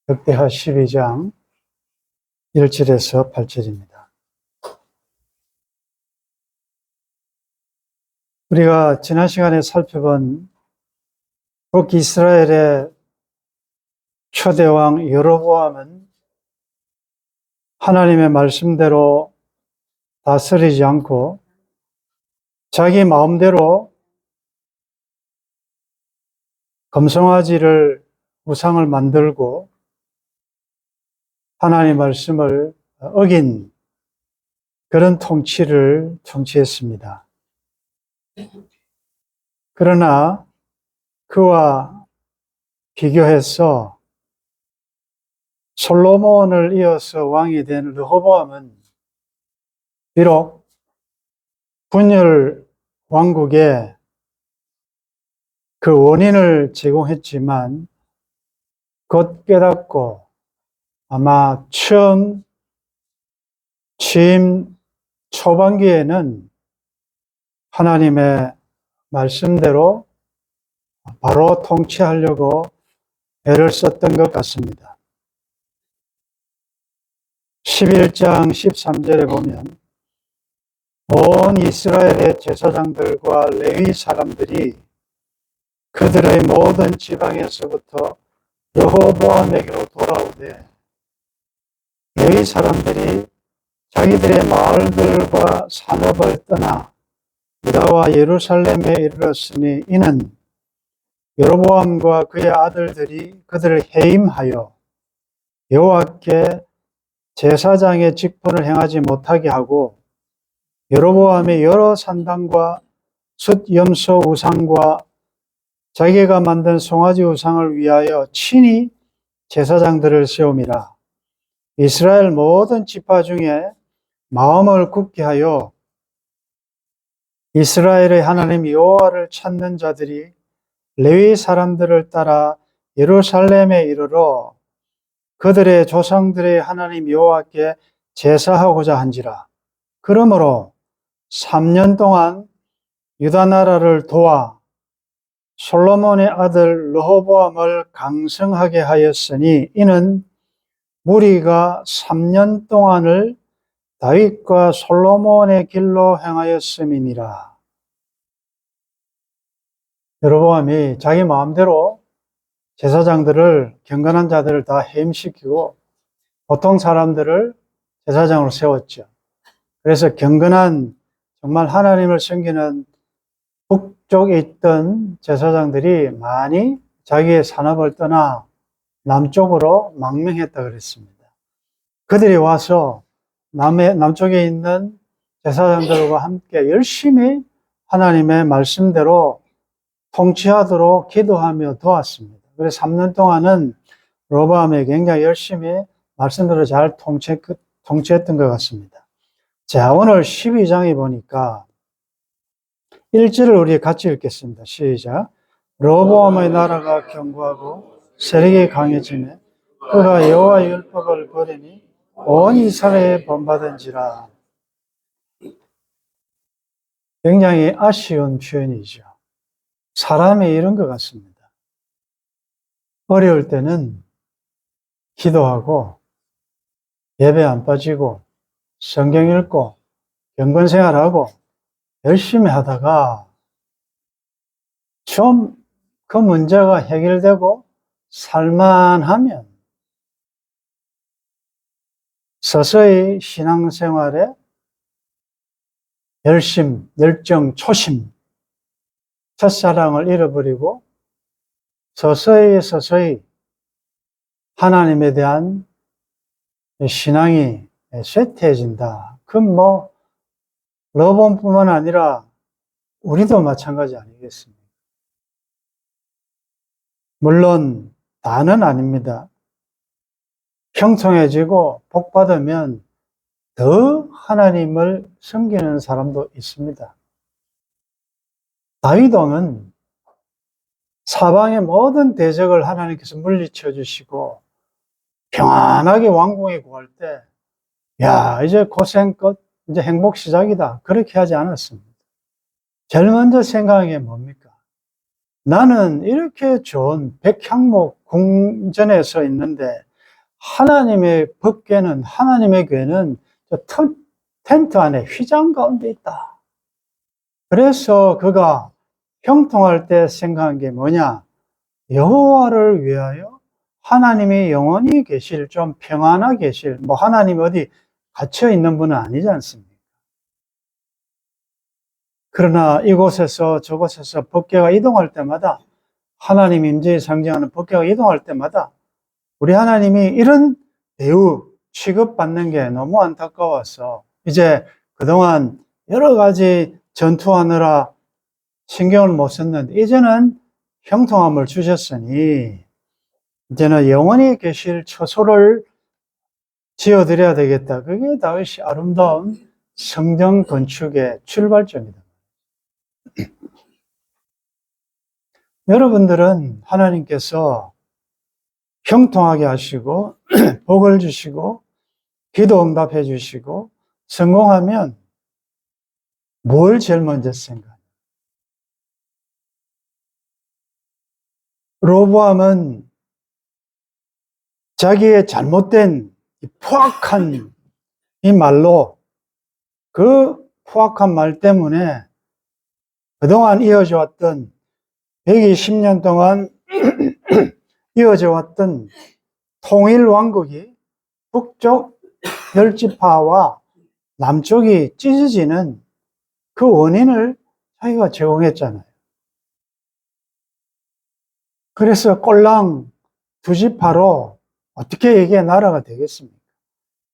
역대하 12장 1절에서 8절입니다. 우리가 지난 시간에 살펴본 북이스라엘의 초대왕 여로보암은 하나님의 말씀대로 다스리지 않고 자기 마음대로 금송아지를 우상을 만들고 하나님의 말씀을 어긴 그런 통치를 통치했습니다. 그러나 그와 비교해서 솔로몬을 이어서 왕이 된 르호보암은 비록 분열 왕국의 그 원인을 제공했지만 곧 깨닫고 아마 처음 취임 초반기에는 하나님의 말씀대로 바로 통치하려고 애를 썼던 것 같습니다. 11장 13절에 보면 온 이스라엘의 제사장들과 레위 사람들이 그들의 모든 지방에서부터 르호보암에게로 돌아오되 레위 사람들이 자기들의 마을들과 산업을 떠나 유다와 예루살렘에 이르렀으니 이는 여로보암과 그의 아들들이 그들을 해임하여 여호와께 제사장의 직분을 행하지 못하게 하고 여로보암의 여러 산당과 숫 염소 우상과 자기가 만든 송아지 우상을 위하여 친히 제사장들을 세움이라. 이스라엘 모든 지파 중에 마음을 굳게 하여 이스라엘의 하나님 여호와를 찾는 자들이 레위 사람들을 따라 예루살렘에 이르러 그들의 조상들의 하나님 여호와께 제사하고자 한지라. 그러므로 3년 동안 유다 나라를 도와 솔로몬의 아들 르호보암을 강성하게 하였으니 이는 무리가 3년 동안을 다윗과 솔로몬의 길로 행하였음이니라. 여로보암이 자기 마음대로 제사장들을 경건한 자들을 다 해임시키고 보통 사람들을 제사장으로 세웠죠. 그래서 경건한 정말 하나님을 섬기는 북쪽에 있던 제사장들이 많이 자기의 산업을 떠나 남쪽으로 망명했다 그랬습니다. 그들이 와서 남쪽에 있는 제사장들과 함께 열심히 하나님의 말씀대로 통치하도록 기도하며 도왔습니다. 그래서 3년 동안은 르호보암이 굉장히 열심히 말씀대로 잘 통치했던 것 같습니다. 자, 오늘 12장에 보니까 1절을 우리 같이 읽겠습니다. 시작. 르호보암의 나라가 견고하고 세력이 강해지매 그가 여호와의 율법을 버리니 온 이스라엘에 본받은지라. 굉장히 아쉬운 표현이죠. 사람이 이런 것 같습니다. 어려울 때는 기도하고 예배 안 빠지고 성경 읽고 경건생활하고 열심히 하다가 좀 그 문제가 해결되고 살만하면 서서히 신앙생활에 열심, 열정, 초심, 첫사랑을 잃어버리고 서서히 하나님에 대한 신앙이 쇠퇴해진다. 그건 르호보암뿐만 아니라 우리도 마찬가지 아니겠습니까? 물론 다는 아닙니다. 형통해지고 복받으면 더 하나님을 섬기는 사람도 있습니다. 다윗 왕은 사방의 모든 대적을 하나님께서 물리쳐 주시고 평안하게 왕궁에 구할 때, 야, 이제 고생 끝, 이제 행복 시작이다. 그렇게 하지 않았습니다. 제일 먼저 생각한 게 뭡니까? 나는 이렇게 좋은 백향목 궁전에 서 있는데 하나님의 법궤는, 하나님의 궤는 텐트 안에 휘장 가운데 있다. 그래서 그가 형통할 때 생각한 게 뭐냐? 여호와를 위하여 하나님이 영원히 계실, 좀 평안하게 계실, 뭐 하나님이 어디 갇혀 있는 분은 아니지 않습니까? 그러나 이곳에서 저곳에서 법궤가 이동할 때마다, 하나님 임재에 상징하는 법궤가 이동할 때마다 우리 하나님이 이런 대우, 취급받는 게 너무 안타까워서 이제 그동안 여러 가지 전투하느라 신경을 못 썼는데 이제는 형통함을 주셨으니 이제는 영원히 계실 처소를 지어드려야 되겠다. 그게 다윗이 아름다운 성전 건축의 출발점이다. 여러분들은 하나님께서 형통하게 하시고 복을 주시고 기도 응답해 주시고 성공하면 뭘 제일 먼저 생각해요? 로보암은 자기의 잘못된 포악한 이 말로, 그 포악한 말 때문에 그동안 이어져 왔던 120년 동안 이어져 왔던 통일 왕국이 북쪽 열지파와 남쪽이 찢어지는 그 원인을 자기가 제공했잖아요. 그래서 꼴랑 두 지파로 어떻게 이게 나라가 되겠습니까?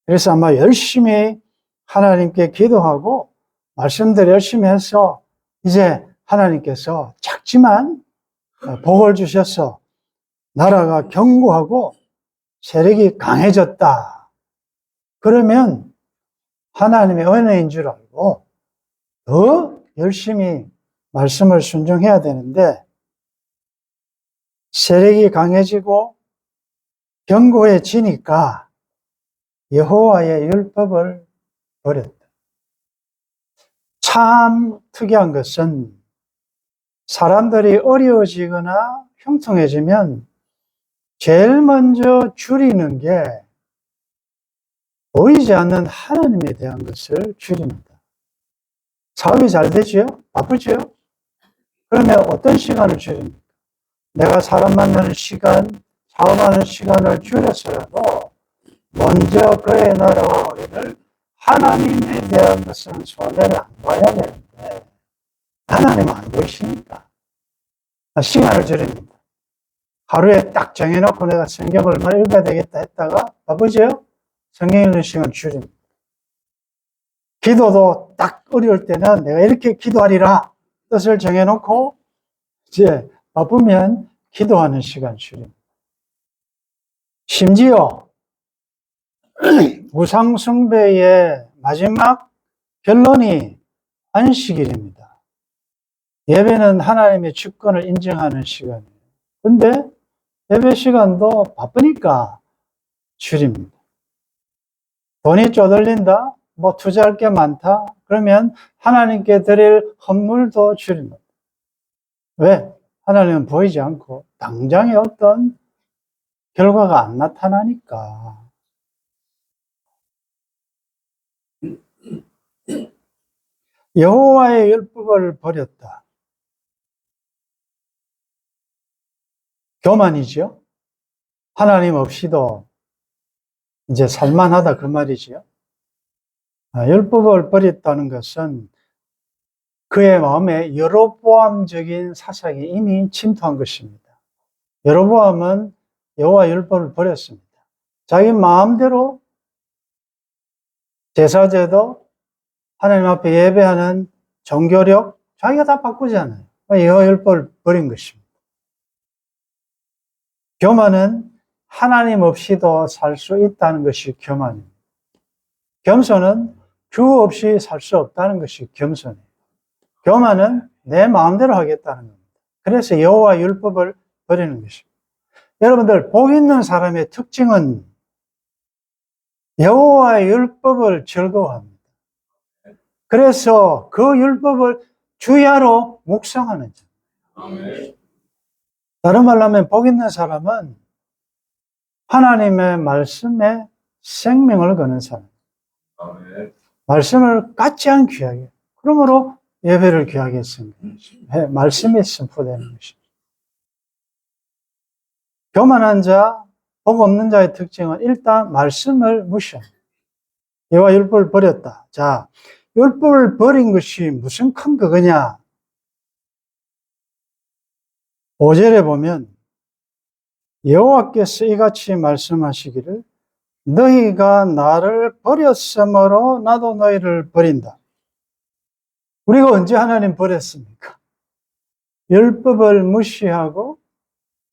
그래서 아마 열심히 하나님께 기도하고 말씀들 열심히 해서 이제 하나님께서 작지만 복을 주셔서 나라가 견고하고 세력이 강해졌다. 그러면 하나님의 은혜인 줄 알고 더 열심히 말씀을 순종해야 되는데, 세력이 강해지고 견고해지니까 여호와의 율법을 버렸다. 참 특이한 것은 사람들이 어려워지거나 형통해지면 제일 먼저 줄이는 게 보이지 않는 하나님에 대한 것을 줄입니다. 사업이 잘 되지요? 바쁘지요? 그러면 어떤 시간을 줄입니까? 내가 사람 만나는 시간, 사업하는 시간을 줄여서라도 먼저 그의 나라와 의를, 하나님에 대한 것은 손해를 안 봐야 되는데 하나님은 안 보이시니까 시간을 줄입니다. 하루에 딱 정해놓고 내가 성경을 얼마나 읽어야 되겠다 했다가 바쁘지요? 성경 읽는 시간 줄입니다. 기도도 딱 어려울 때는 내가 이렇게 기도하리라 뜻을 정해놓고 이제 바쁘면 기도하는 시간 줄입니다. 심지어 우상숭배의 마지막 결론이 안식일입니다. 예배는 하나님의 주권을 인정하는 시간이에요. 그런데 예배 시간도 바쁘니까 줄입니다. 돈이 쪼들린다? 뭐 투자할 게 많다? 그러면 하나님께 드릴 헌물도 줄입니다. 왜? 하나님은 보이지 않고 당장의 어떤 결과가 안 나타나니까. 여호와의 율법을 버렸다. 교만이죠. 하나님 없이도 이제 살만하다 그 말이지요. 율법을 버렸다는 것은 그의 마음에 여로보암적인 사상이 이미 침투한 것입니다. 여로보암은 여호와 율법을 버렸습니다. 자기 마음대로 제사제도, 하나님 앞에 예배하는 종교력 자기가 다 바꾸잖아요. 여호와 율법을 버린 것입니다. 교만은 하나님 없이도 살 수 있다는 것이 교만입니다. 겸손은 주 없이 살 수 없다는 것이 겸손이에요. 교만은 내 마음대로 하겠다는 겁니다. 그래서 여호와 율법을 버리는 것입니다. 여러분들, 복 있는 사람의 특징은 여호와의 율법을 즐거워합니다. 그래서 그 율법을 주야로 묵상하는 자. 다른 말로 하면 복 있는 사람은 하나님의 말씀에 생명을 거는 사람. 아멘. 말씀을 가장 귀하게. 그러므로 예배를 귀하게 했습니다. 말씀이 선포되는 것입니다. 교만한 자, 복 없는 자의 특징은 일단 말씀을 무시합니다. 여호와 율법을 버렸다. 자, 율법을 버린 것이 무슨 큰 그거냐? 5절에 보면 여호와께서 이같이 말씀하시기를 너희가 나를 버렸으므로 나도 너희를 버린다. 우리가 언제 하나님 버렸습니까? 율법을 무시하고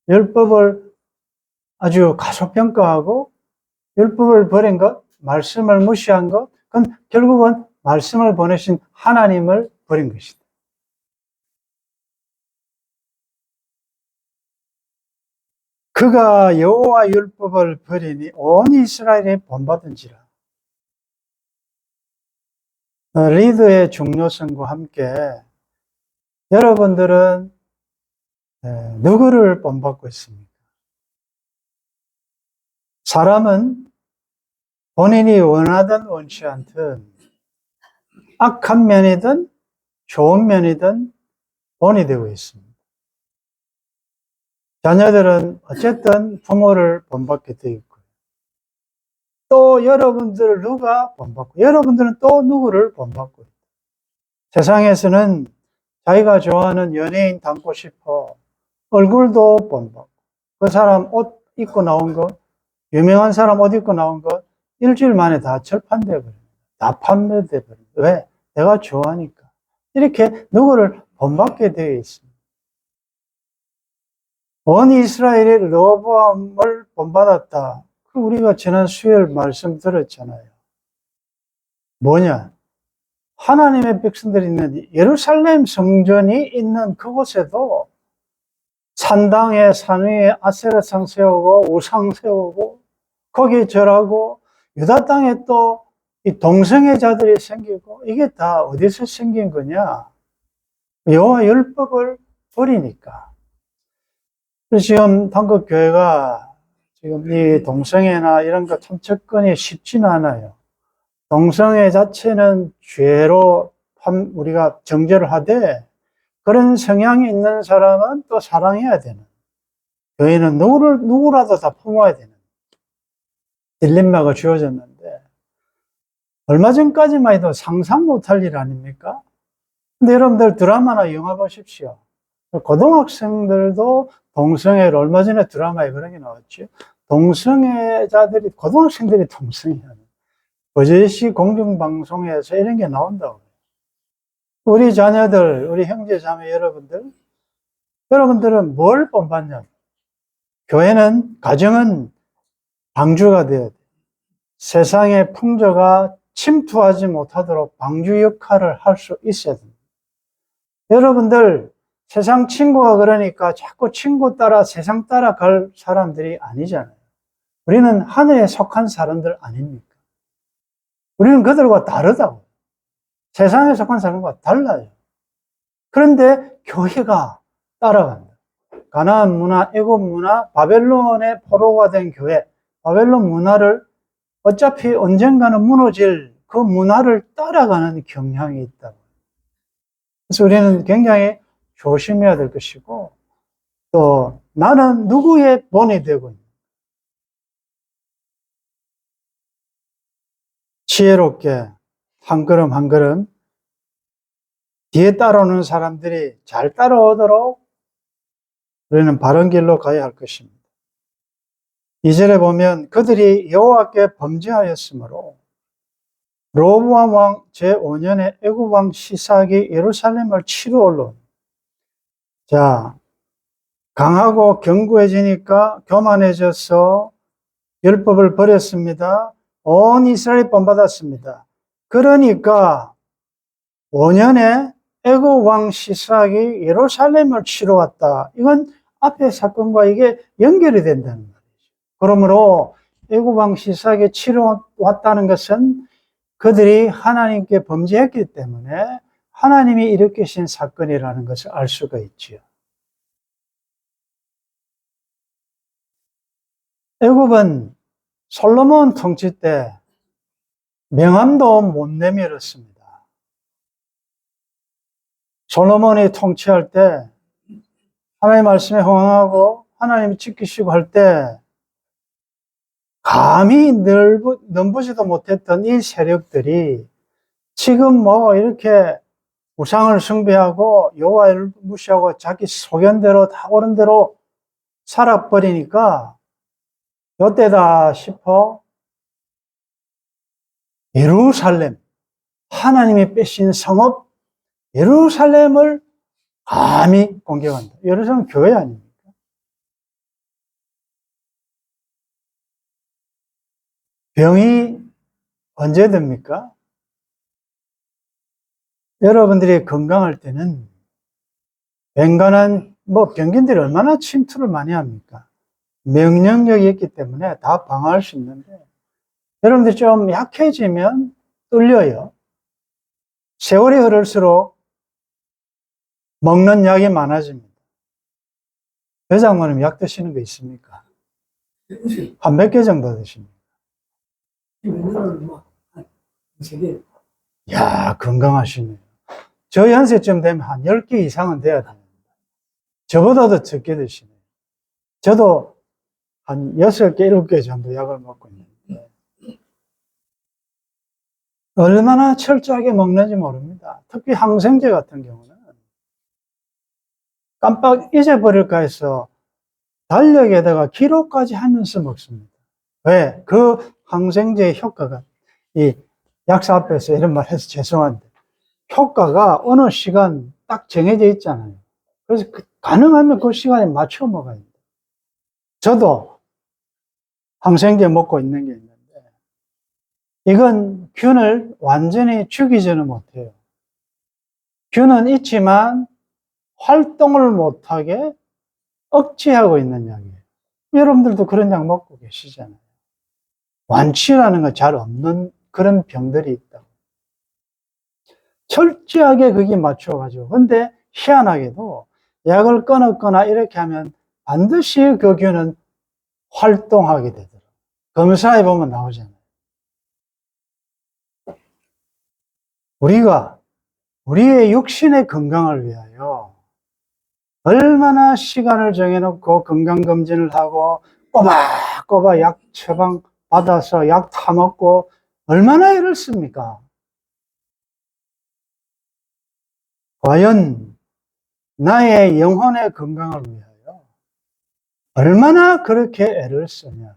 율법을 아주 가소평가하고 율법을 버린 것, 말씀을 무시한 것, 그건 결국은 말씀을 보내신 하나님을 버린 것이다. 그가 여호와 율법을 버리니 온 이스라엘이 본받은지라. 리더의 중요성과 함께 여러분들은 누구를 본받고 있습니까? 사람은 본인이 원하든 원치 않든 악한 면이든 좋은 면이든 본이 되고 있습니다. 자녀들은 어쨌든 부모를 본받게 되어 있고, 또 여러분들을 누가 본받고, 여러분들은 또 누구를 본받고 있다. 세상에서는 자기가 좋아하는 연예인 닮고 싶어 얼굴도 본받고, 그 사람 옷 입고 나온 거, 유명한 사람 옷 입고 나온 거 일주일 만에 다 절판돼 버려요. 다 판매돼 버려요. 왜? 내가 좋아하니까. 이렇게 누구를 본받게 되어 있습니다. 온 이스라엘이 르호보암을 본받았다. 우리가 지난 수요일 말씀 들었잖아요. 뭐냐? 하나님의 백성들이 있는 예루살렘 성전이 있는 그곳에도 산당에 산 위에 아세라상 세우고 우상 세우고 거기 절하고 유다 땅에 또 이 동성애자들이 생기고 이게 다 어디서 생긴 거냐? 여호와 율법을 버리니까. 지금 한국 교회가 지금 이 동성애나 이런 거 참 접근이 쉽지는 않아요. 동성애 자체는 죄로 우리가 정죄를 하되 그런 성향이 있는 사람은 또 사랑해야 되는, 교회는 누구라도 다 품어야 되는 딜레마가 주어졌는데, 얼마 전까지만 해도 상상 못할 일 아닙니까? 근데 여러분들 드라마나 영화 보십시오. 고등학생들도 동성애를, 얼마 전에 드라마에 그런 게 나왔죠. 동성애자들이, 고등학생들이 동성애하는, 버젓이 공중방송에서 이런 게 나온다고. 우리 자녀들, 우리 형제 자매 여러분들은 뭘 본받냐? 교회는, 가정은 방주가 되어야 돼. 세상의 풍조가 침투하지 못하도록 방주 역할을 할 수 있어야 됩니다. 여러분들, 세상 친구가 그러니까 자꾸 친구 따라 세상 따라갈 사람들이 아니잖아요. 우리는 하늘에 속한 사람들 아닙니까? 우리는 그들과 다르다고. 세상에 속한 사람과 달라요. 그런데 교회가 따라간다. 가나안 문화, 애굽 문화, 바벨론의 포로가 된 교회, 바벨론 문화를 어차피 언젠가는 무너질 그 문화를 따라가는 경향이 있다고. 그래서 우리는 굉장히 조심해야 될 것이고, 또 나는 누구의 본이 되고 있는, 지혜롭게 한 걸음 한 걸음 뒤에 따라오는 사람들이 잘 따라오도록 우리는 바른 길로 가야 할 것입니다. 2절에 보면 그들이 여호와께 범죄하였으므로 르호보암 왕 제5년에 애굽 왕 시삭이 예루살렘을 치러 올라온. 자, 강하고 견고해지니까 교만해져서 율법을 버렸습니다. 온 이스라엘이 본받았습니다. 그러니까 5년에 애굽 왕 시삭이 예루살렘을 치러 왔다. 이건 앞의 사건과 이게 연결이 된다는 말이죠. 그러므로 애굽 왕 시삭이 치러 왔다는 것은 그들이 하나님께 범죄했기 때문에 하나님이 일으키신 사건이라는 것을 알 수가 있지요. 애굽은 솔로몬 통치 때 명함도 못 내밀었습니다. 솔로몬이 통치할 때 하나님의 말씀에 흥하고 하나님이 지키시고 할 때 감히 넘보지도 못했던 이 세력들이 지금 뭐 이렇게 우상을 숭배하고 여호와를 무시하고 자기 소견대로 다 옳은 대로 살아버리니까 이때다 싶어 예루살렘, 하나님이 빼신 성읍 예루살렘을 감히 공격한다. 예루살렘 교회 아닙니까? 병이 언제 됩니까? 여러분들이 건강할 때는 맹간한 병균들이 얼마나 침투를 많이 합니까? 면역력이 있기 때문에 다 방어할 수 있는데 여러분들이 좀 약해지면 뚫려요. 세월이 흐를수록 먹는 약이 많아집니다. 회장님은 약 드시는 거 있습니까? 한 몇 개 정도 드십니까? 야, 건강하시네요. 저 연세쯤 되면 한 10개 이상은 돼야 됩니다. 저보다도 적게 드시네요. 저도 한 6개, 7개 정도 약을 먹고 있는데 얼마나 철저하게 먹는지 모릅니다. 특히 항생제 같은 경우는 깜빡 잊어버릴까 해서 달력에다가 기록까지 하면서 먹습니다. 왜? 그 항생제의 효과가, 이 약사 앞에서 이런 말 해서 죄송한데, 효과가 어느 시간 딱 정해져 있잖아요. 그래서 가능하면 그 시간에 맞춰 먹어야 됩니다. 저도 항생제 먹고 있는 게 있는데, 이건 균을 완전히 죽이지는 못해요. 균은 있지만 활동을 못하게 억제하고 있는 약이에요. 여러분들도 그런 약 먹고 계시잖아요. 완치라는 거 잘 없는 그런 병들이 있다. 철저하게 거기에 맞춰가지고. 근데 희한하게도 약을 끊었거나 이렇게 하면 반드시 그 균은 활동하게 되더라고요. 검사해 보면 나오잖아요. 우리가 우리의 육신의 건강을 위하여 얼마나 시간을 정해놓고 건강검진을 하고 꼬박꼬박 약 처방 받아서 약 타먹고 얼마나 애를 씁니까? 과연 나의 영혼의 건강을 위하여 얼마나 그렇게 애를 쓰냐.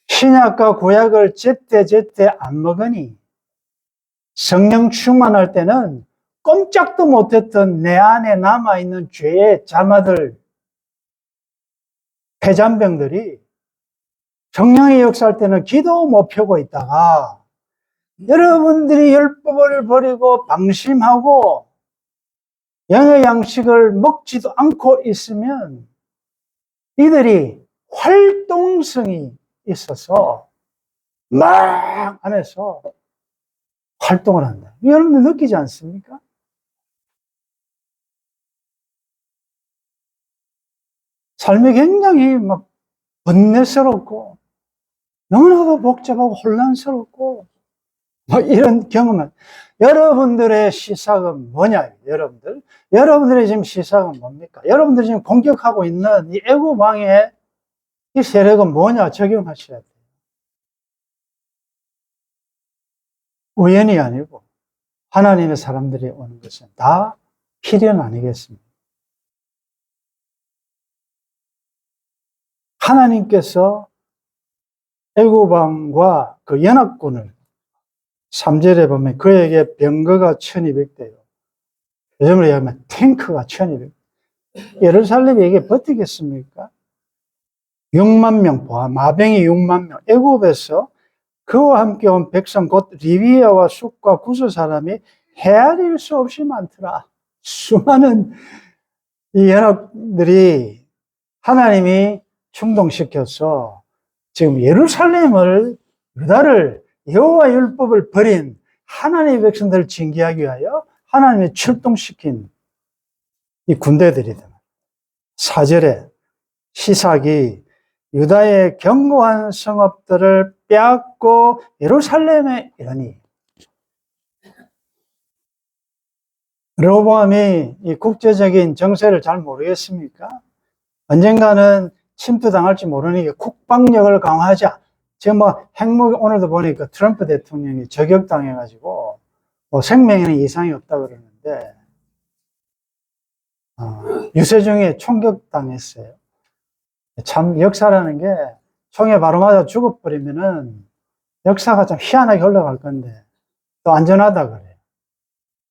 신약과 구약을 제때제때 안 먹으니 성령 충만할 때는 꼼짝도 못했던 내 안에 남아있는 죄의 자마들, 폐잔병들이 성령의 역사할 때는 기도 못 펴고 있다가 여러분들이 율법을 버리고 방심하고 영의 양식을 먹지도 않고 있으면 이들이 활동성이 있어서 막 안에서 활동을 한다. 여러분들 느끼지 않습니까? 삶이 굉장히 막 번뇌스럽고 너무나도 복잡하고 혼란스럽고 이런 경험은 여러분들의 시작은 뭐냐? 여러분들의 지금 시작은 뭡니까? 여러분들이 지금 공격하고 있는 이 애국 왕의 이 세력은 뭐냐? 적용하셔야 돼요. 우연이 아니고 하나님의 사람들이 오는 것은 다 필연 아니겠습니까? 하나님께서 애국 왕과 그 연합군을 3절에 보면 그에게 병거가 1200대요. 요즘으로 얘기하면 탱크가 1200대. 예루살렘이 이게 버티겠습니까? 6만 명, 마병이 6만 명. 애굽에서 그와 함께 온 백성 곧 리비아와 숫과 구스 사람이 헤아릴 수 없이 많더라. 수많은 이 연합들이 하나님이 충동시켜서 지금 예루살렘을, 유다를, 여호와 율법을 버린 하나님의 백성들을 징계하기 위하여 하나님이 출동시킨 이 군대들이다. 4절에 시삭이 유다의 견고한 성읍들을 빼앗고 예루살렘에 이르니, 르호보암이 이 국제적인 정세를 잘 모르겠습니까? 언젠가는 침투당할지 모르니까 국방력을 강화하자. 지금 뭐 핵무기, 오늘도 보니까 트럼프 대통령이 저격당해가지고 뭐 생명에는 이상이 없다 그러는데, 유세중에 총격당했어요. 참 역사라는 게 총에 바로 맞아 죽어버리면은 역사가 좀 희한하게 흘러갈 건데 또 안전하다 그래요.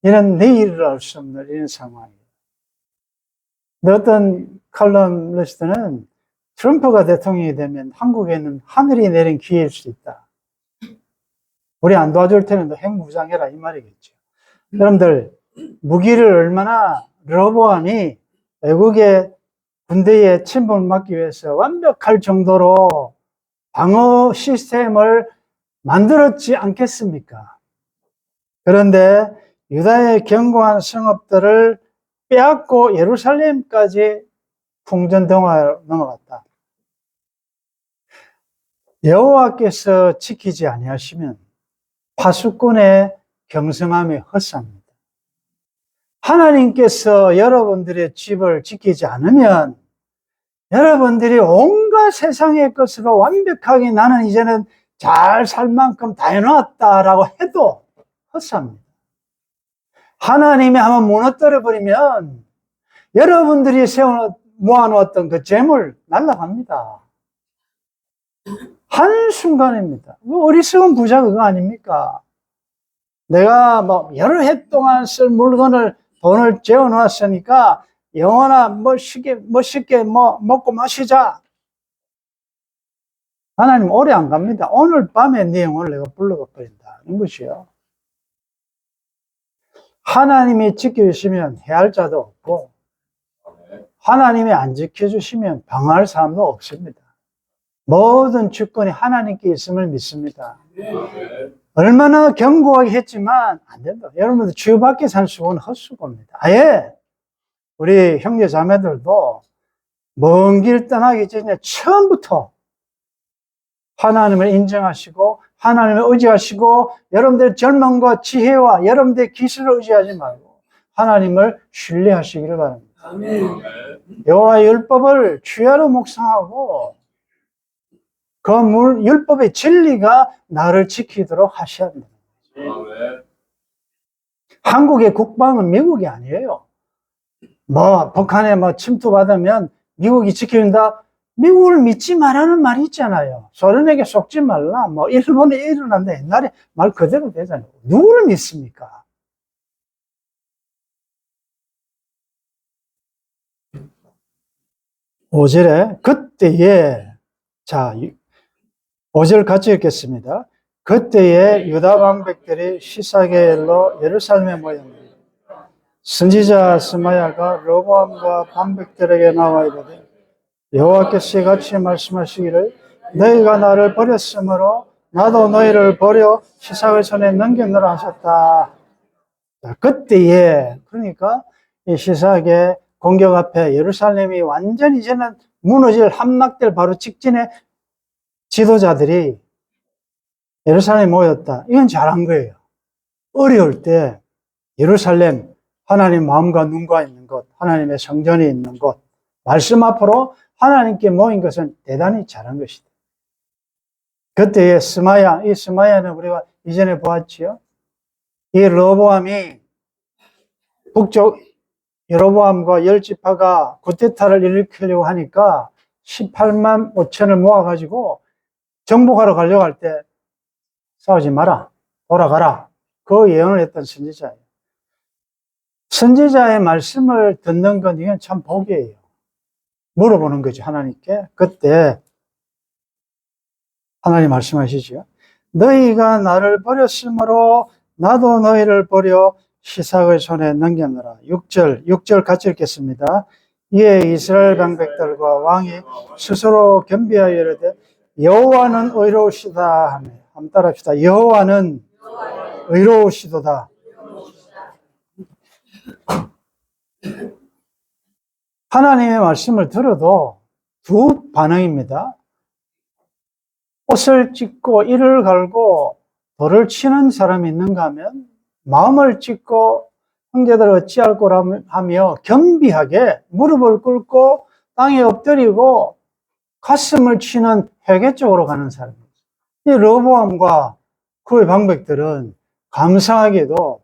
이런 내일을 알 수 없는 이런 상황이에요. 근데 어떤 칼럼니스트는 트럼프가 대통령이 되면 한국에는 하늘이 내린 기회일 수 있다. 우리 안 도와줄 테면 너 핵무장해라 이 말이겠죠. 여러분들, 무기를 얼마나 르호보암이 외국의 군대에 침범을 막기 위해서 완벽할 정도로 방어 시스템을 만들었지 않겠습니까? 그런데 유다의 견고한 성읍들을 빼앗고 예루살렘까지 풍전등화로 넘어갔다. 여호와께서 지키지 아니하시면 파수꾼의 경성함이 헛사입니다. 하나님께서 여러분들의 집을 지키지 않으면 여러분들이 온갖 세상의 것으로 완벽하게 나는 이제는 잘 살 만큼 다 해놨다라고 해도 헛사입니다. 하나님이 한번 무너뜨려 버리면 여러분들이 모아놓았던 그 재물 날아갑니다. 한순간입니다. 어리석은 부자 그거 아닙니까? 내가 뭐 여러 해 동안 쓸 물건을 돈을 재워놨으니까 영원아 멋있게 먹고 마시자. 하나님 오래 안 갑니다. 오늘 밤에 네 영혼을 내가 불러가 버린다. 이런 것이요. 하나님이 지켜주시면 해할 자도 없고 하나님이 안 지켜주시면 방어할 사람도 없습니다. 모든 주권이 하나님께 있음을 믿습니다. 얼마나 견고하게 했지만 안 된다. 여러분들 주밖에 살 수는 헛수고입니다. 아예 우리 형제 자매들도 먼 길 떠나기 전에 처음부터 하나님을 인정하시고 하나님을 의지하시고 여러분들의 젊음과 지혜와 여러분들의 기술을 의지하지 말고 하나님을 신뢰하시기를 바랍니다. 아멘. 여호와의 율법을 주야로 묵상하고 그 율법의 진리가 나를 지키도록 하셔야 합니다. 한국의 국방은 미국이 아니에요. 뭐 북한에 뭐 침투받으면 미국이 지켜준다. 미국을 믿지 말라는 말이 있잖아요. 소련에게 속지 말라. 뭐 일본에 일어난다. 옛날에 말 그대로 되잖아요. 누구를 믿습니까? 오절에 그때에 자 5절 같이 읽겠습니다. 그때에 유다 방백들이 시사겔로 예루살렘에 모였습니다. 선지자 스마야가 르호보암과 방백들에게 나와 이르되 여호와께서 이같이 말씀하시기를 너희가 나를 버렸으므로 나도 너희를 버려 시삭의 손에 넘겨놓으라 하셨다. 그때에 그러니까 이 시삭의 공격 앞에 예루살렘이 완전히 이제는 무너질 함락될 바로 직전에 지도자들이 예루살렘에 모였다. 이건 잘한 거예요. 어려울 때 예루살렘, 하나님 마음과 눈과 있는 곳, 하나님의 성전이 있는 곳, 말씀 앞으로 하나님께 모인 것은 대단히 잘한 것이다. 그때의 스마야, 이 스마야는 우리가 이전에 보았지요. 이 르호보암이 북쪽 여로보암과 열지파가 구테타를 일으키려고 하니까 18만 5천을 모아가지고 정복하러 가려고 할 때 싸우지 마라, 돌아가라. 그 예언을 했던 선지자예요. 선지자의 말씀을 듣는 건 이건 참 복이에요. 물어보는 거죠, 하나님께. 그때 하나님 말씀하시죠. 너희가 나를 버렸으므로 나도 너희를 버려 시삭의 손에 넘겼노라. 6절 같이 읽겠습니다. 이에 이스라엘 방백들과 왕이 스스로 겸비하여 이르되 여호와는 의로우시다 하며 한번 따라합시다. 여호와는 의로우시도다. 하나님의 말씀을 들어도 두 반응입니다. 옷을 찢고 이를 갈고 돌을 치는 사람이 있는가 하면 마음을 찢고 형제들 어찌할 거라 하며 겸비하게 무릎을 꿇고 땅에 엎드리고 가슴을 치는 회개 쪽으로 가는 사람입니다. 이 르호보암과 그의 방백들은 감사하게도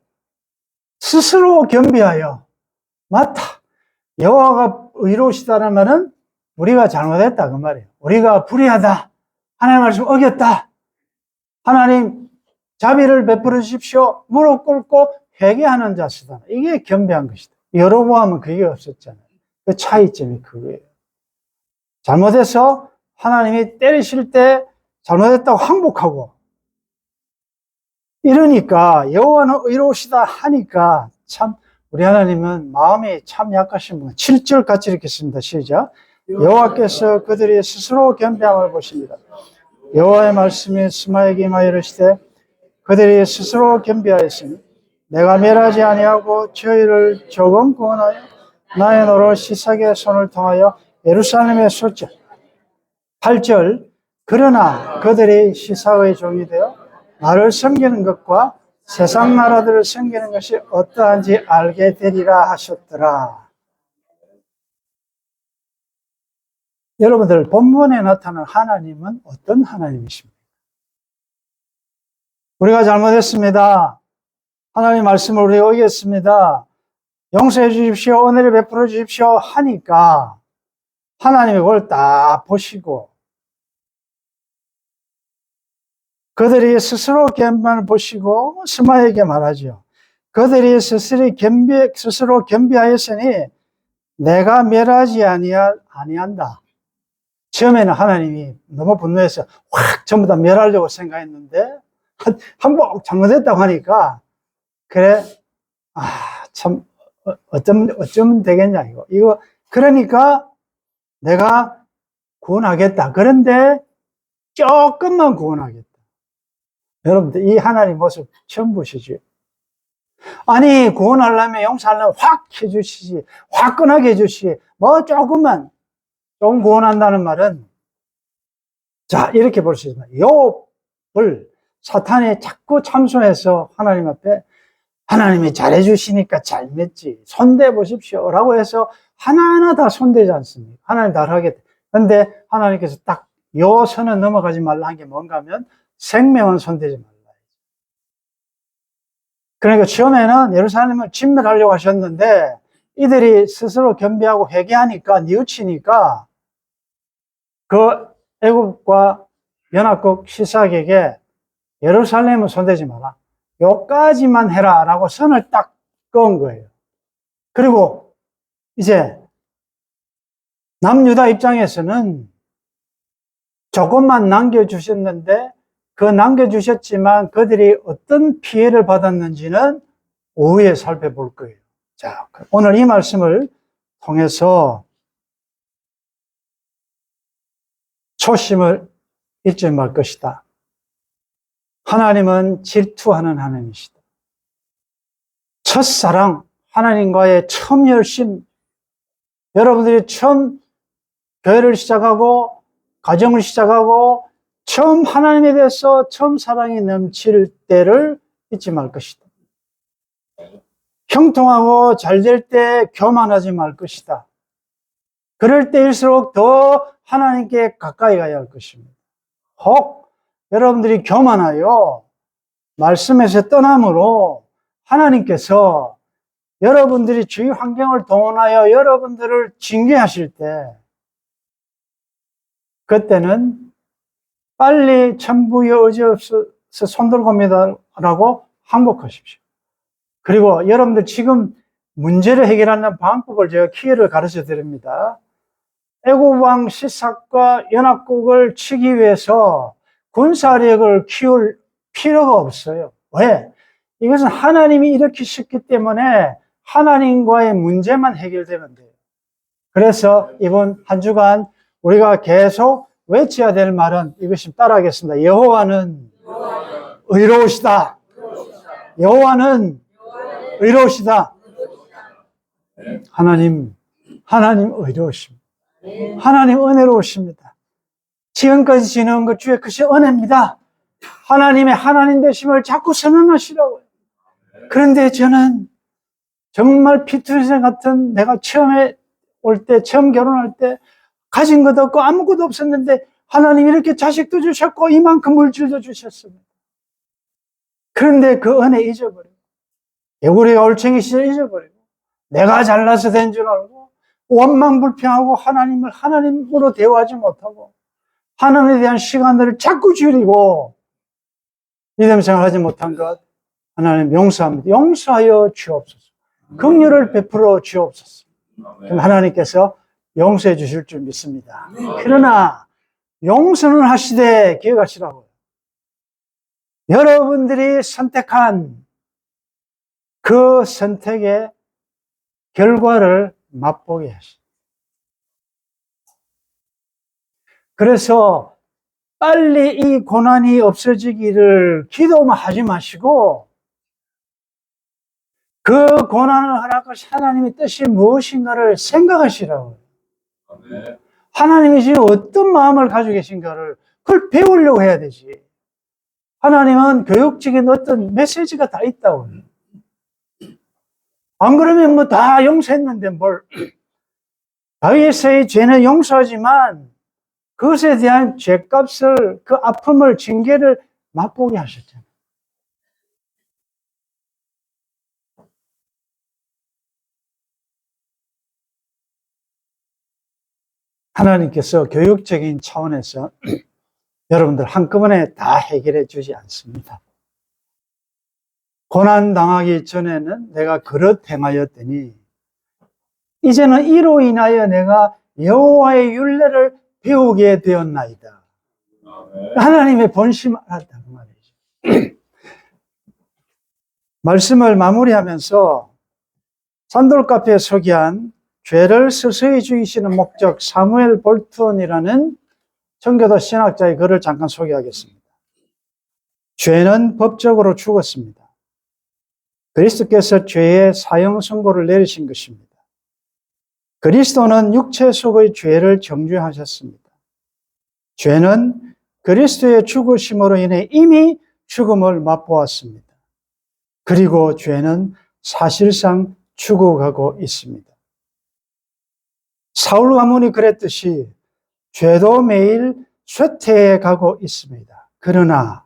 스스로 겸비하여 맞다, 여호와가 의로우시다는 말은 우리가 잘못했다 그 말이에요. 우리가 불의하다, 하나님의 말씀 어겼다, 하나님 자비를 베풀어 주십시오, 무릎 꿇고 회개하는 자세다. 이게 겸비한 것이다. 여로보암은 그게 없었잖아요. 그 차이점이 그거예요. 잘못해서 하나님이 때리실 때 잘못했다고 항복하고, 이러니까 여호와는 의로우시다 하니까 참 우리 하나님은 마음이 참 약하신 분. 7절 같이 읽겠습니다. 시작. 여호와께서 그들이 스스로 겸비함을 보십니다. 여호와의 말씀이 스마에게 임하여 이르시되 그들이 스스로 겸비하였으니 내가 멸하지 아니하고 저희를 조금 구원하여 나의 노로 시삭의 손을 통하여 예루살렘에 쏟자. 8절. 그러나 그들이 시삭의 종이 되어 나를 섬기는 것과 세상 나라들을 섬기는 것이 어떠한지 알게 되리라 하셨더라. 여러분들, 본문에 나타난 하나님은 어떤 하나님이십니까? 우리가 잘못했습니다. 하나님 말씀을 우리가 어겼습니다. 용서해 주십시오, 은혜를 베풀어 주십시오 하니까 하나님이 그걸 딱 보시고 그들이 스스로 겸비함을 보시고 스마에게 말하죠. 그들이 스스로 겸비하였으니 내가 멸하지 아니한다. 처음에는 하나님이 너무 분노해서 확 전부 다 멸하려고 생각했는데 한번 잘못했다고 하니까 그래, 참 어쩌면 되겠냐 이거 그러니까 내가 구원하겠다. 그런데 조금만 구원하겠다. 여러분들, 이 하나님 모습 처음 보시죠? 아니, 구원하려면 용서하려면 확 해주시지, 화끈하게 해주시지, 뭐 조금 구원한다는 말은, 자, 이렇게 볼 수 있습니다. 욥을 사탄이 자꾸 참선해서 하나님 앞에 하나님이 잘해주시니까 잘 맺지, 손대 보십시오 라고 해서 하나하나 다 손대지 않습니까? 하나님 다 하겠다. 그런데 하나님께서 딱 요 선은 넘어가지 말라 한 게 뭔가 하면 생명은 손대지 말라. 그러니까 처음에는 예루살렘을 진멸하려고 하셨는데 이들이 스스로 겸비하고 회개하니까, 뉘우치니까 그 애굽과 연합국 시삭에게 예루살렘은 손대지 마라, 요까지만 해라 라고 선을 딱 그은 거예요. 그리고 이제 남유다 입장에서는 조금만 남겨주셨는데 그 남겨주셨지만 그들이 어떤 피해를 받았는지는 오후에 살펴볼 거예요. 자, 오늘 이 말씀을 통해서 초심을 잊지 말 것이다. 하나님은 질투하는 하나님이시다. 첫사랑, 하나님과의 처음 열심, 여러분들이 처음 교회를 시작하고 가정을 시작하고 처음 하나님에 대해서 처음 사랑이 넘칠 때를 잊지 말 것이다. 형통하고 잘 될 때 교만하지 말 것이다. 그럴 때일수록 더 하나님께 가까이 가야 할 것입니다. 혹 여러분들이 교만하여 말씀에서 떠남으로 하나님께서 여러분들이 주위 환경을 동원하여 여러분들을 징계하실 때, 그때는 빨리 천부의 의지 없어서 손들고 옵니다 라고 항복하십시오. 그리고 여러분들 지금 문제를 해결하는 방법을 제가 기회를 가르쳐 드립니다. 애굽왕 시삭과 연합국을 치기 위해서 군사력을 키울 필요가 없어요. 왜? 이것은 하나님이 일으키셨기 때문에 하나님과의 문제만 해결되면 돼요. 그래서 이번 한 주간 우리가 계속 외쳐야 될 말은 이것이 따라하겠습니다. 여호와는 의로우시다. 여호와는 의로우시다. 하나님 의로우십니다. 하나님 은혜로우십니다. 지금까지 지내온 것 중에 그것이 은혜입니다. 하나님의 하나님 되심을 자꾸 선언하시라고요. 그런데 저는 정말 피투생 같은, 내가 처음에 올 때, 처음 결혼할 때 가진 것도 없고 아무것도 없었는데 하나님 이렇게 자식도 주셨고 이만큼 물질도 주셨습니다. 그런데 그 은혜 잊어버리고, 우리가 올챙이 시절 잊어버리고, 내가 잘나서 된 줄 알고 원망불평하고 하나님을 하나님으로 대화하지 못하고 하나님에 대한 시간들을 자꾸 줄이고 믿음 생활하지 못한 것, 하나님 용서합니다. 용서하여 주옵소서. 긍휼을 베풀어 주옵소서. 그럼 하나님께서 용서해 주실 줄 믿습니다. 그러나 용서는 하시되 기억하시라고요. 여러분들이 선택한 그 선택의 결과를 맛보게 하십니다. 그래서 빨리 이 고난이 없어지기를 기도만 하지 마시고 그 고난을 허락하신 하나님의 뜻이 무엇인가를 생각하시라고요. 하나님이 지금 어떤 마음을 가지고 계신가를 그걸 배우려고 해야 되지. 하나님은 교육적인 어떤 메시지가 다 있다고요. 안 그러면 뭐 다 용서했는데 뭘. 다윗의 죄는 용서하지만 그것에 대한 죄값을, 그 아픔을, 징계를 맛보게 하셨잖아요. 하나님께서 교육적인 차원에서 여러분들 한꺼번에 다 해결해 주지 않습니다. 고난 당하기 전에는 내가 그릇 행하였더니 이제는 이로 인하여 내가 여호와의 율례를 배우게 되었나이다. 하나님의 본심을 알았다 그 말이죠. 말씀을 마무리하면서 산돌카페에 소개한 죄를 서서히 죽이시는 목적, 사무엘 볼턴이라는 청교도 신학자의 글을 잠깐 소개하겠습니다. 죄는 법적으로 죽었습니다. 그리스도께서 죄의 사형 선고를 내리신 것입니다. 그리스도는 육체 속의 죄를 정죄하셨습니다. 죄는 그리스도의 죽으심으로 인해 이미 죽음을 맛보았습니다. 그리고 죄는 사실상 죽어가고 있습니다. 사울 가문이 그랬듯이 죄도 매일 쇠퇴해 가고 있습니다. 그러나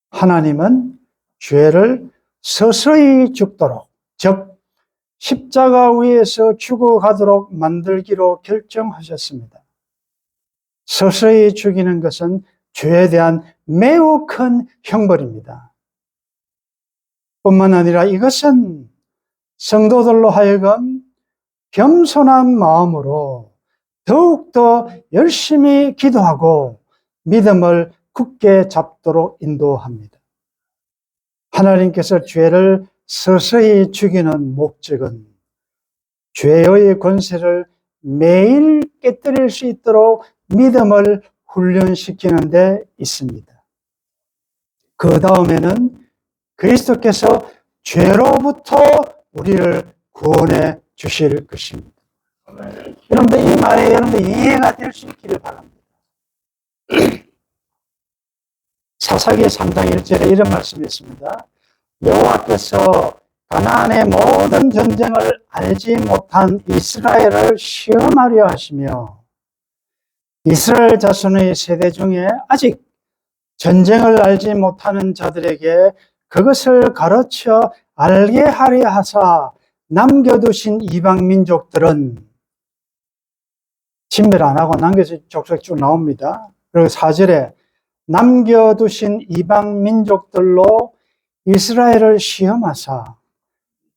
하나님은 죄를 서서히 죽도록, 즉 십자가 위에서 죽어가도록 만들기로 결정하셨습니다. 서서히 죽이는 것은 죄에 대한 매우 큰 형벌입니다. 뿐만 아니라 이것은 성도들로 하여금 겸손한 마음으로 더욱더 열심히 기도하고 믿음을 굳게 잡도록 인도합니다. 하나님께서 죄를 서서히 죽이는 목적은 죄의 권세를 매일 깨뜨릴 수 있도록 믿음을 훈련시키는 데 있습니다. 그 다음에는 그리스도께서 죄로부터 우리를 구원해 주실 것입니다. 여러분들 이 말에 여러분들 이해가 될 수 있기를 바랍니다. 사사기 3장 1절에 이런 말씀이 있습니다. 여호와께서 가나안의 모든 전쟁을 알지 못한 이스라엘을 시험하려 하시며 이스라엘 자손의 세대 중에 아직 전쟁을 알지 못하는 자들에게 그것을 가르쳐 알게 하려 하사 남겨두신 이방 민족들은, 진멸 안 하고 남겨진 족속 쭉 나옵니다. 그리고 4절에 남겨두신 이방 민족들로 이스라엘을 시험하사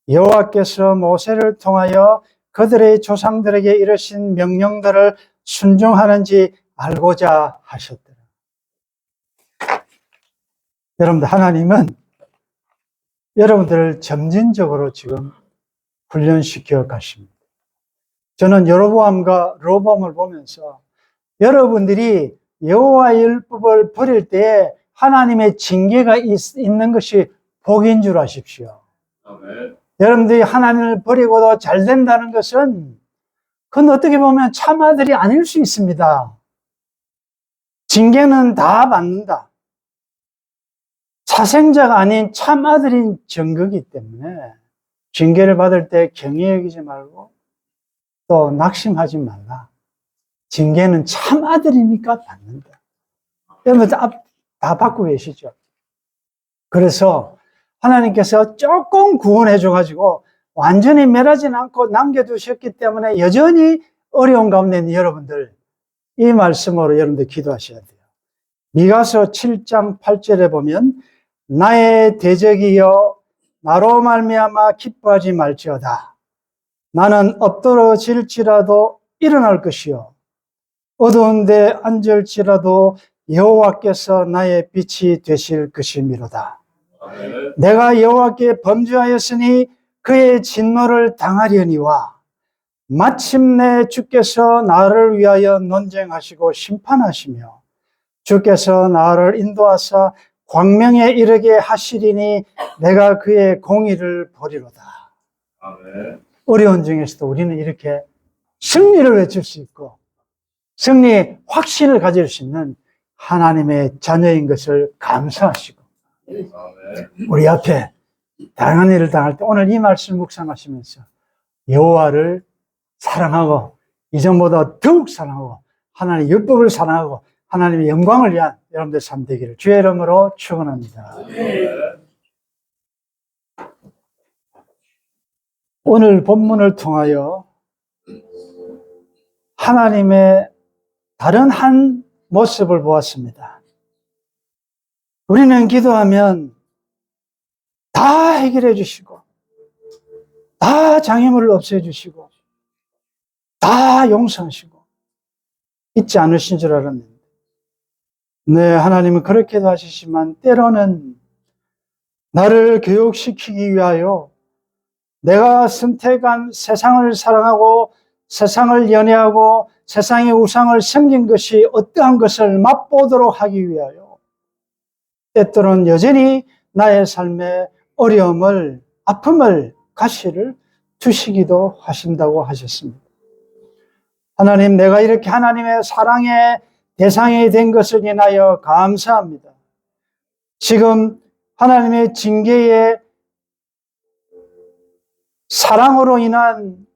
여호와께서 모세를 통하여 그들의 조상들에게 이르신 명령들을 순종하는지 알고자 하셨더라. 여러분들, 하나님은 여러분들을 점진적으로 지금 훈련시켜 가십니다. 저는 여로보암과 르호보암을 보면서 여러분들이 여호와의 율법을 버릴 때에 하나님의 징계가 있는 것이 복인 줄 아십시오. 아멘. 여러분들이 하나님을 버리고도 잘 된다는 것은 그건 어떻게 보면 참아들이 아닐 수 있습니다. 징계는 다 받는다. 사생자가 아닌 참아들인 증거이기 때문에 징계를 받을 때 경히 여기지 말고 또 낙심하지 말라. 징계는 참아들이니까 받는다. 여러분 다 받고 계시죠? 그래서 하나님께서 조금 구원해 줘가지고 완전히 멸하지는 않고 남겨두셨기 때문에 여전히 어려운 가운데 있는 여러분들, 이 말씀으로 여러분들 기도하셔야 돼요. 미가서 7장 8절에 보면 나의 대적이여 나로 말미암아 기뻐하지 말지어다. 나는 엎드러질지라도 일어날 것이요 어두운 데 앉을지라도 여호와께서 나의 빛이 되실 것이미로다. 내가 여호와께 범죄하였으니 그의 진노를 당하려니와 마침내 주께서 나를 위하여 논쟁하시고 심판하시며 주께서 나를 인도하사 광명에 이르게 하시리니 내가 그의 공의를 보리로다. 어려운 중에서도 우리는 이렇게 승리를 외칠 수 있고 승리의 확신을 가질 수 있는 하나님의 자녀인 것을 감사하시고 우리 앞에 다양한 일을 당할 때 오늘 이 말씀 묵상하시면서 여호와를 사랑하고 이전보다 더욱 사랑하고 하나님의 율법을 사랑하고 하나님의 영광을 위한 여러분들 삶 되기를 주의 이름으로 축원합니다. 오늘 본문을 통하여 하나님의 다른 한 모습을 보았습니다. 우리는 기도하면 다 해결해 주시고 다 장애물을 없애 주시고 다 용서하시고 잊지 않으신 줄 알았는데 네, 하나님은 그렇게도 하시지만 때로는 나를 교육시키기 위하여 내가 선택한 세상을 사랑하고 세상을 연애하고 세상의 우상을 섬긴 것이 어떠한 것을 맛보도록 하기 위하여 때때로는 여전히 나의 삶에 어려움을, 아픔을, 가시를 주시기도 하신다고 하셨습니다. 하나님, 내가 이렇게 하나님의 사랑의 대상이 된 것을 인하여 감사합니다. 지금 하나님의 징계의 사랑으로 인한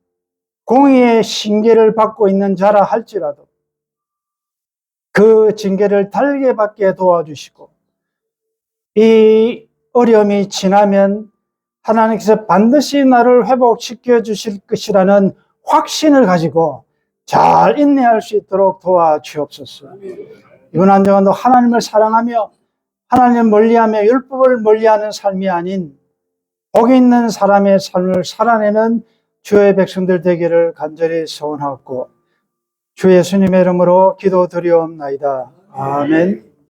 공의의 징계를 받고 있는 자라 할지라도 그 징계를 달게 받게 도와주시고 이 어려움이 지나면 하나님께서 반드시 나를 회복시켜 주실 것이라는 확신을 가지고 잘 인내할 수 있도록 도와주옵소서. 이번 한 주간도 하나님을 사랑하며 하나님을 멀리하며 율법을 멀리하는 삶이 아닌 복 있는 사람의 삶을 살아내는 주의 백성들 되기를 간절히 소원하고 주 예수님의 이름으로 기도드리옵나이다. 아멘.